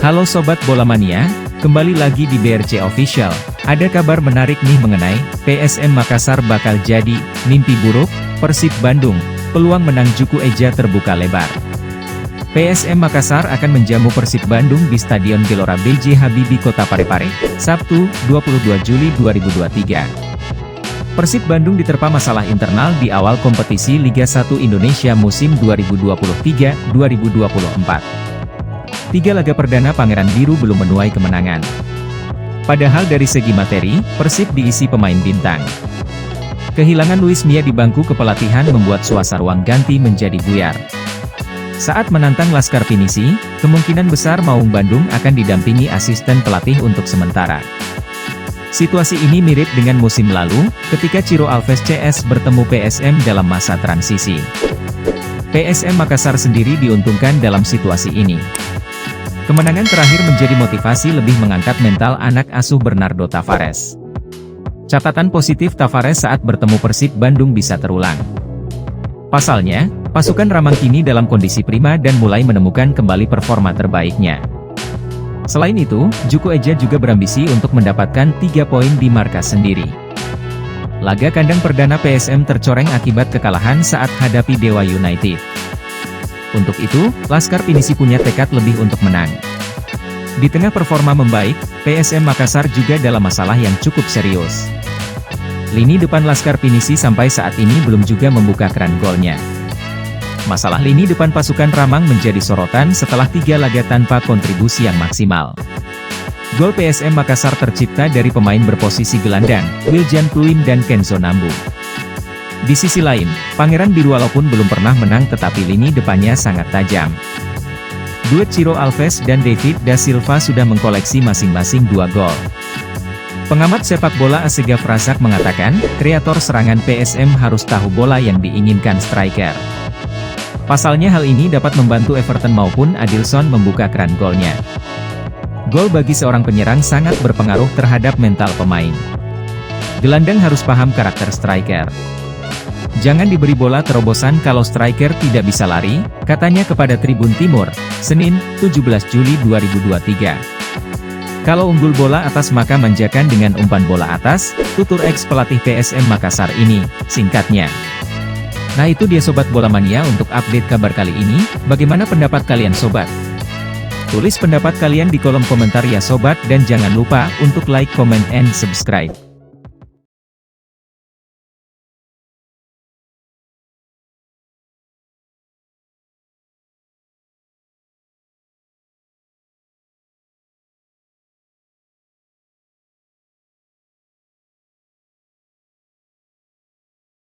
Halo Sobat Bola Mania, kembali lagi di BRC Official. Ada kabar menarik nih mengenai PSM Makassar bakal jadi mimpi buruk Persib Bandung. Peluang menang Juku Eja terbuka lebar. PSM Makassar akan menjamu Persib Bandung di Stadion Gelora B.J. Habibie Kota Parepare, Sabtu, 22 Juli 2023. Persib Bandung diterpa masalah internal di awal kompetisi Liga 1 Indonesia musim 2023-2024. 3 laga perdana Pangeran Biru belum menuai kemenangan. Padahal dari segi materi, Persib diisi pemain bintang. Kehilangan Luis Mia di bangku kepelatihan membuat suasana ruang ganti menjadi buyar. Saat menantang Laskar Pinisi, kemungkinan besar Maung Bandung akan didampingi asisten pelatih untuk sementara. Situasi ini mirip dengan musim lalu, ketika Ciro Alves CS bertemu PSM dalam masa transisi. PSM Makassar sendiri diuntungkan dalam situasi ini. Kemenangan terakhir menjadi motivasi lebih mengangkat mental anak asuh Bernardo Tavares. Catatan positif Tavares saat bertemu Persib Bandung bisa terulang. Pasalnya, pasukan Ramang kini dalam kondisi prima dan mulai menemukan kembali performa terbaiknya. Selain itu, Juku Eja juga berambisi untuk mendapatkan 3 poin di markas sendiri. Laga kandang perdana PSM tercoreng akibat kekalahan saat hadapi Dewa United. Untuk itu, Laskar Pinisi punya tekad lebih untuk menang. Di tengah performa membaik, PSM Makassar juga dalam masalah yang cukup serius. Lini depan Laskar Pinisi sampai saat ini belum juga membuka keran golnya. Masalah lini depan pasukan Ramang menjadi sorotan setelah 3 laga tanpa kontribusi yang maksimal. Gol PSM Makassar tercipta dari pemain berposisi gelandang, Wiljan Pluim dan Kenzo Nambu. Di sisi lain, Pangeran Biru walaupun belum pernah menang tetapi lini depannya sangat tajam. Duet Ciro Alves dan David Da Silva sudah mengkoleksi masing-masing 2 gol. Pengamat sepak bola Asegaf Razak mengatakan, kreator serangan PSM harus tahu bola yang diinginkan striker. Pasalnya hal ini dapat membantu Everton maupun Adilson membuka keran golnya. Gol bagi seorang penyerang sangat berpengaruh terhadap mental pemain. Gelandang harus paham karakter striker. Jangan diberi bola terobosan kalau striker tidak bisa lari, katanya kepada Tribun Timur, Senin, 17 Juli 2023. Kalau unggul bola atas maka manjakan dengan umpan bola atas, tutur ex pelatih PSM Makassar ini, singkatnya. Nah itu dia Sobat Bola Mania untuk update kabar kali ini, bagaimana pendapat kalian Sobat? Tulis pendapat kalian di kolom komentar ya Sobat dan jangan lupa untuk like, comment, and subscribe.